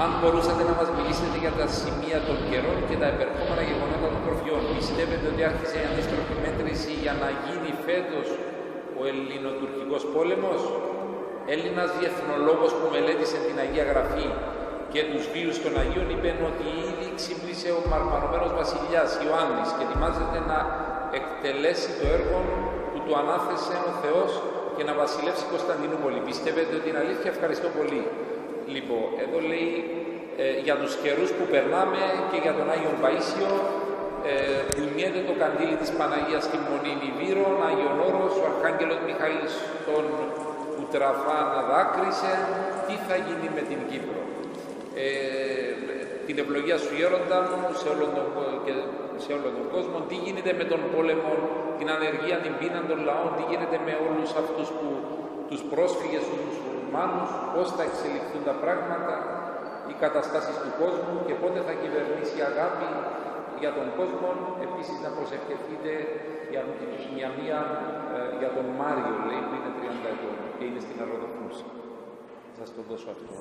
Αν μπορούσατε να μας μιλήσετε για τα σημεία των καιρών και τα επερχόμενα γεγονότα των προφιών, πιστεύετε ότι άρχισε η αντίστροφη μέτρηση για να γίνει φέτος ο Ελληνοτουρκικός πόλεμος? Έλληνας διεθνολόγος που μελέτησε την Αγία Γραφή και τους βίους των Αγίων είπε ότι ήδη ξύπνησε ο μαρμαρωμένος βασιλιάς Ιωάννης και ετοιμάζεται να εκτελέσει το έργο που του ανάθεσε ο Θεός και να βασιλεύσει Κωνσταντινούπολη. Πιστεύετε ότι είναι αλήθεια? Ευχαριστώ πολύ. Λοιπόν, εδώ λέει για τους καιρούς που περνάμε και για τον Άγιον Παΐσιο, κουνιέται το καντήλι της Παναγίας στη Μονή Νηβύρων, Άγιον Όρος, ο Αρχάγγελος Μιχαήλς τον Ουτραφάνα δάκρυσε. Τι θα γίνει με την Κύπρο? Την ευλογία σου γέροντα μου σε όλο τον κόσμο. Τι γίνεται με τον πόλεμο, την ανεργία, την πείνα των λαών? Τι γίνεται με όλους αυτούς που τους πρόσφυγες, τους μουσουλμάνους? Πώς θα εξελιχθούν τα πράγματα, οι καταστάσεις του κόσμου και πότε θα κυβερνήσει η αγάπη για τον κόσμο? Επίσης να προσευχηθείτε για τον Μάριο, λέει, που είναι 30 ετών και είναι στην Αρροδοφούση. Θα σας το δώσω αυτό.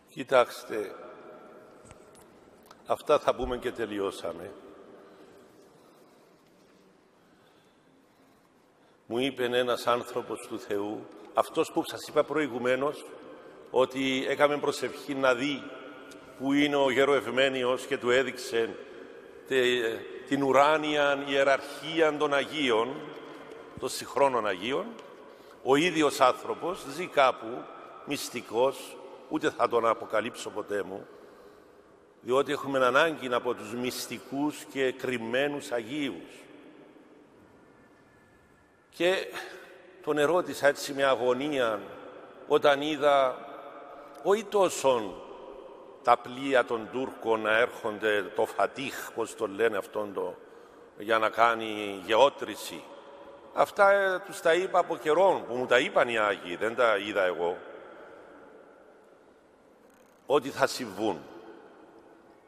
Κοιτάξτε, αυτά θα πούμε και τελειώσαμε. Μου είπε ένας άνθρωπος του Θεού, αυτός που σας είπα προηγουμένως, ότι έκαμε προσευχή να δει που είναι ο γεροευμένιος και του έδειξε την ουράνια ιεραρχία των Αγίων, των συγχρόνων Αγίων. Ο ίδιος άνθρωπος ζει κάπου μυστικός, ούτε θα τον αποκαλύψω ποτέ μου, διότι έχουμε ανάγκη από τους μυστικούς και κρυμμένους Αγίους. Και τον ερώτησα έτσι με αγωνία, όταν είδα όχι τόσο τα πλοία των Τούρκων να έρχονται, το Φατίχ, πώς το λένε αυτόν για να κάνει γεώτρηση. Αυτά τους τα είπα από καιρόν, που μου τα είπαν οι Άγιοι, δεν τα είδα εγώ, ότι θα συμβούν.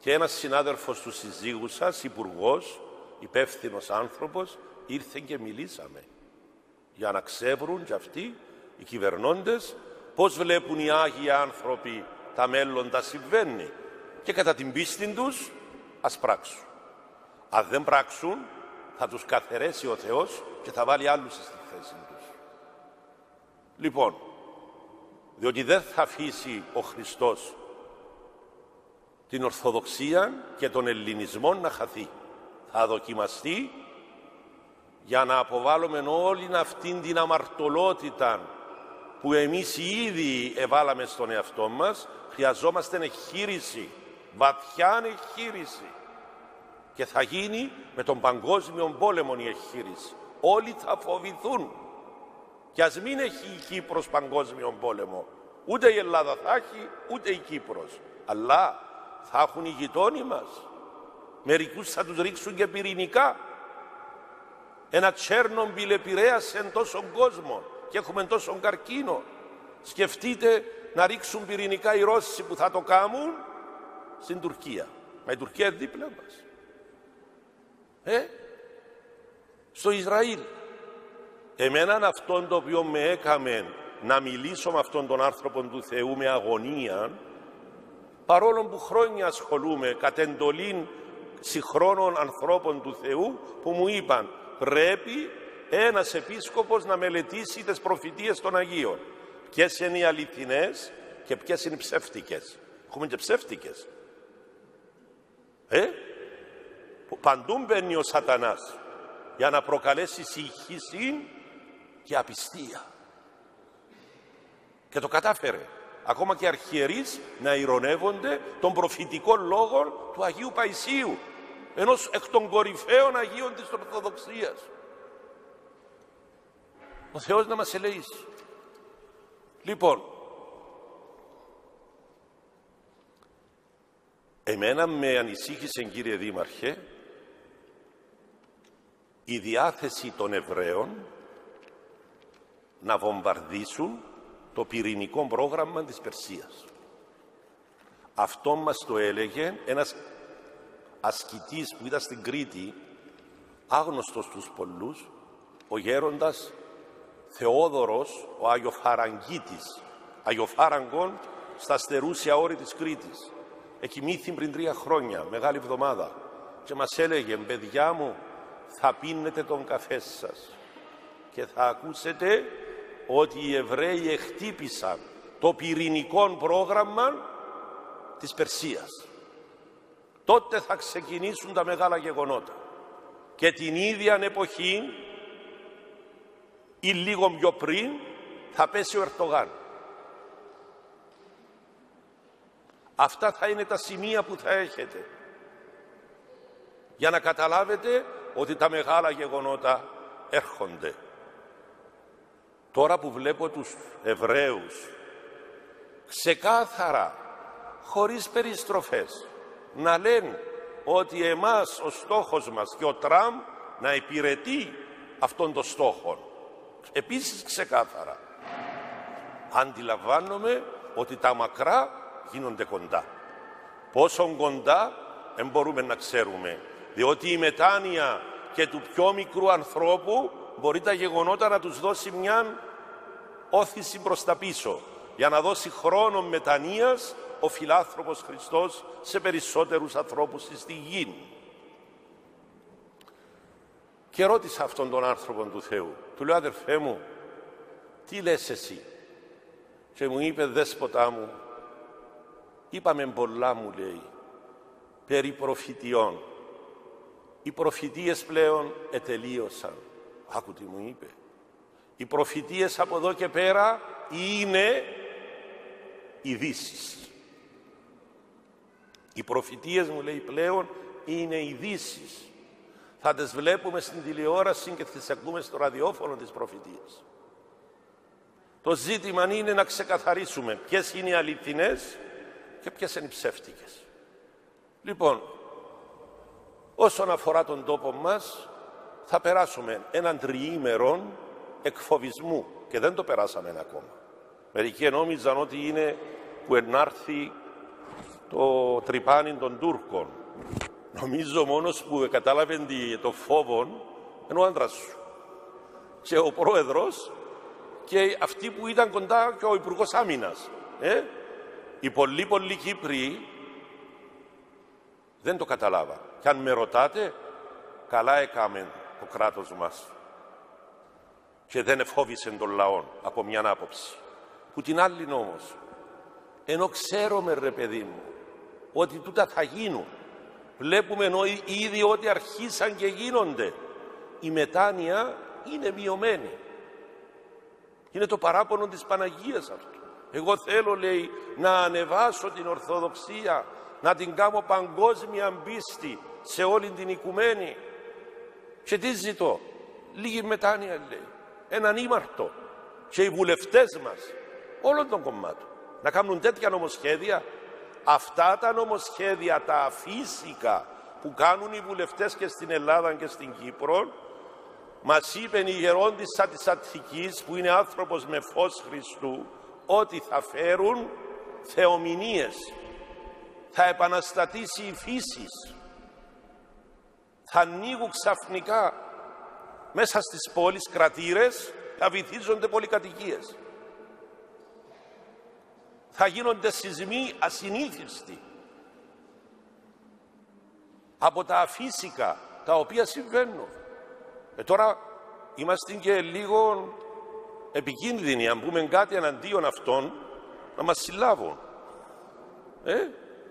Και ένας συνάδελφος του συζύγου σας, υπουργός, υπεύθυνος άνθρωπος, ήρθε και μιλήσαμε για να ξεύρουν κι αυτοί οι κυβερνώντες πώς βλέπουν οι Άγιοι άνθρωποι τα μέλλοντα συμβαίνει και κατά την πίστη τους ας πράξουν. Αν δεν πράξουν θα τους καθαιρέσει ο Θεός και θα βάλει άλλους στη θέση τους. Λοιπόν, διότι δεν θα αφήσει ο Χριστός την Ορθοδοξία και τον Ελληνισμό να χαθεί. Θα δοκιμαστεί για να αποβάλουμε όλη αυτήν την αμαρτωλότητα που εμείς ήδη εβάλαμε στον εαυτό μας. Χρειαζόμαστε εγχείρηση, βαθιά εγχείρηση. Και θα γίνει με τον παγκόσμιο πόλεμο η εγχείρηση. Όλοι θα φοβηθούν. Και ας μην έχει η Κύπρος παγκόσμιο πόλεμο. Ούτε η Ελλάδα θα έχει, ούτε η Κύπρος. Αλλά θα έχουν οι γειτόνοι μας. Μερικούς θα τους ρίξουν και πυρηνικά. Ένα Τσέρνομπιλ επηρέασε τόσον κόσμο και έχουμε τόσον καρκίνο. Σκεφτείτε να ρίξουν πυρηνικά οι Ρώσοι που θα το κάνουν στην Τουρκία. Μα η Τουρκία είναι δίπλα μας. Στο Ισραήλ. Εμέναν αυτόν το οποίο με έκαμε να μιλήσω με αυτόν τον άνθρωπο του Θεού με αγωνία, παρόλο που χρόνια ασχολούμαι κατ' εντολήν συγχρόνων ανθρώπων του Θεού που μου είπαν πρέπει ένας επίσκοπος να μελετήσει τις προφητείες των Αγίων. Ποιες είναι οι αληθινές και ποιες είναι οι ψεύτικες. Έχουμε και ψεύτικες. Παντού μπαίνει ο σατανάς για να προκαλέσει συγχύση και απιστία. Και το κατάφερε. Ακόμα και αρχιερείς να ειρωνεύονται των προφητικών λόγων του Αγίου Παϊσίου, ενός εκ των κορυφαίων Αγίων της Ορθοδοξίας. Ο Θεός να μας ελεήσει. Λοιπόν, εμένα με ανησύχησε, κύριε Δήμαρχε, η διάθεση των Εβραίων να βομβαρδίσουν το πυρηνικό πρόγραμμα της Περσίας. Αυτό μας το έλεγε ένας ασκητής που ήταν στην Κρήτη, άγνωστος στους πολλούς, ο γέροντας Θεόδωρος, ο Άγιο Φαραγγίτης, Αγιοφάραγκον, στα στερούσια όρη της Κρήτης. Εκοιμήθη πριν 3 χρόνια, Μεγάλη Εβδομάδα, και μας έλεγε: παιδιά μου, θα πίνετε τον καφέ σας και θα ακούσετε ότι οι Εβραίοι εκτύπησαν το πυρηνικό πρόγραμμα της Περσίας. Τότε θα ξεκινήσουν τα μεγάλα γεγονότα. Και την ίδια εποχή ή λίγο πιο πριν θα πέσει ο Ερντογάν. Αυτά θα είναι τα σημεία που θα έχετε για να καταλάβετε ότι τα μεγάλα γεγονότα έρχονται. Τώρα που βλέπω τους Εβραίους ξεκάθαρα, χωρίς περιστροφές, να λένε ότι εμάς ο στόχος μας και ο Τραμπ να υπηρετεί αυτόν τον στόχο. Επίσης ξεκάθαρα αντιλαμβάνομαι ότι τα μακρά γίνονται κοντά. Πόσο κοντά δεν μπορούμε να ξέρουμε, διότι η μετάνοια και του πιο μικρού ανθρώπου μπορεί τα γεγονότα να τους δώσει μια όθηση προς τα πίσω, για να δώσει χρόνο μετανοίας ο φιλάνθρωπος Χριστός σε περισσότερους ανθρώπους στη γη. Και ρώτησα αυτόν τον άνθρωπο του Θεού, του λέω: αδερφέ μου, τι λες εσύ? Και μου είπε: δέσποτά μου, είπαμε πολλά, μου λέει, περί προφητιών. Οι προφητείες πλέον ετελείωσαν. Άκου τι μου είπε. Οι προφητείες από εδώ και πέρα είναι ειδήσεις. Οι προφητείες, μου λέει, πλέον είναι ειδήσεις. Θα τις βλέπουμε στην τηλεόραση και τις ακούμε στο ραδιόφωνο τις προφητείες. Το ζήτημα είναι να ξεκαθαρίσουμε ποιες είναι οι αληθινές και ποιες είναι οι ψεύτικες. Λοιπόν, όσον αφορά τον τόπο μας, θα περάσουμε έναν τριήμερο εκφοβισμού και δεν το περάσαμε ακόμα. Μερικοί νόμιζαν ότι είναι που ενάρθει το τρυπάνι των Τούρκων. Νομίζω μόνος που κατάλαβε το φόβο είναι ο άντρας σου και ο πρόεδρος και αυτοί που ήταν κοντά και ο Υπουργός Άμυνας. Οι πολλοί Κύπροι δεν το καταλάβα. Και αν με ρωτάτε, καλά έκαμε το κράτος μας και δεν εφόβησε τον λαό από μια άποψη. Που την άλλη όμως, ενώ ξέρουμε, ρε παιδί μου, ότι τούτα θα γίνουν, βλέπουμε ήδη ότι αρχίσαν και γίνονται, η μετάνοια είναι μειωμένη. Είναι το παράπονο της Παναγίας αυτό. Εγώ θέλω, λέει, να ανεβάσω την Ορθοδοξία, να την κάνω παγκόσμια πίστη σε όλη την οικουμένη. Και τι ζητώ? Λίγη μετάνοια, λέει. Έναν ήμαρτο. Και οι βουλευτές μας, όλων των κομμάτων, να κάνουν τέτοια νομοσχέδια. Αυτά τα νομοσχέδια, τα αφύσικα που κάνουν οι βουλευτές και στην Ελλάδα και στην Κύπρο, μας είπε η γερόντισσα της Αττικής, που είναι άνθρωπος με φως Χριστού, ότι θα φέρουν θεομηνίες. Θα επαναστατήσει η φύση. Θα ανοίγουν ξαφνικά μέσα στις πόλεις κρατήρες, θα βυθίζονται πολυκατοικίες. Θα γίνονται σεισμοί ασυνήθιστοι από τα αφύσικα τα οποία συμβαίνουν. Τώρα είμαστε και λίγο επικίνδυνοι, αν πούμε κάτι εναντίον αυτών, να μας συλλάβουν.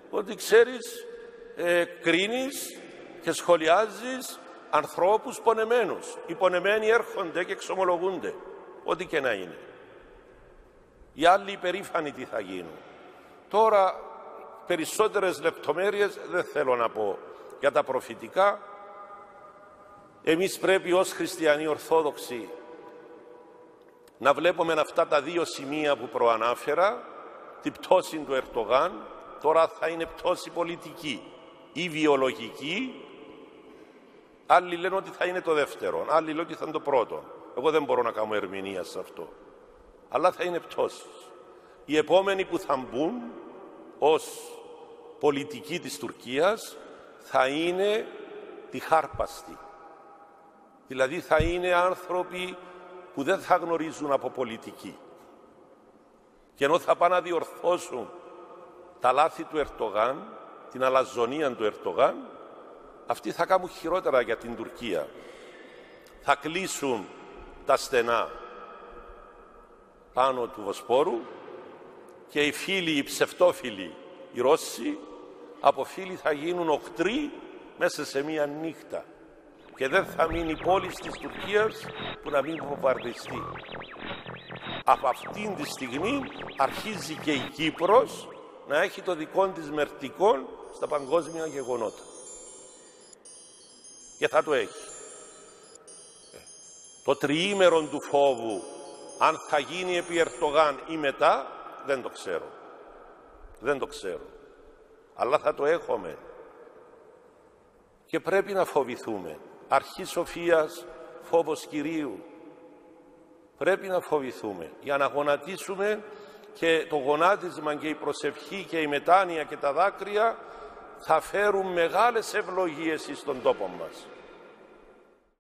Ότι ξέρεις, κρίνεις και σχολιάζεις ανθρώπους πονεμένους. Οι πονεμένοι έρχονται και εξομολογούνται, ό,τι και να είναι. Οι άλλοι υπερήφανοι τι θα γίνουν. Τώρα περισσότερες λεπτομέρειες δεν θέλω να πω για τα προφητικά. Εμείς πρέπει ως χριστιανοί Ορθόδοξοι να βλέπουμε αυτά τα δύο σημεία που προανάφερα, την πτώση του Ερντογάν. Τώρα θα είναι πτώση πολιτική ή βιολογική. Άλλοι λένε ότι θα είναι το δεύτερο, άλλοι λένε ότι θα είναι το πρώτο. Εγώ δεν μπορώ να κάνω ερμηνεία σε αυτό. Αλλά θα είναι πτώσεις. Οι επόμενοι που θα μπουν ως πολιτική της Τουρκίας θα είναι τη χάρπαστη. Δηλαδή θα είναι άνθρωποι που δεν θα γνωρίζουν από πολιτική. Και ενώ θα πάνε να διορθώσουν τα λάθη του Ερντογάν, την αλαζονία του Ερντογάν, αυτοί θα κάνουν χειρότερα για την Τουρκία. Θα κλείσουν τα στενά πάνω του Βοσπόρου και οι φίλοι, οι ψευτόφιλοι, οι Ρώσοι, από φίλοι θα γίνουν οχτροί μέσα σε μία νύχτα. Και δεν θα μείνει πόλη της Τουρκίας που να μην βομβαρδιστεί. Από αυτήν τη στιγμή αρχίζει και η Κύπρος να έχει το δικό της μερτικό στα παγκόσμια γεγονότα. Και θα το έχει. Το τριήμερο του φόβου, αν θα γίνει επί Ερντογάν ή μετά, δεν το ξέρω. Δεν το ξέρω. Αλλά θα το έχουμε. Και πρέπει να φοβηθούμε. Αρχή σοφίας, φόβος Κυρίου. Πρέπει να φοβηθούμε για να γονατίσουμε, και το γονάτισμα και η προσευχή και η μετάνοια και τα δάκρυα θα φέρουν μεγάλες ευλογίες στον τόπο μας.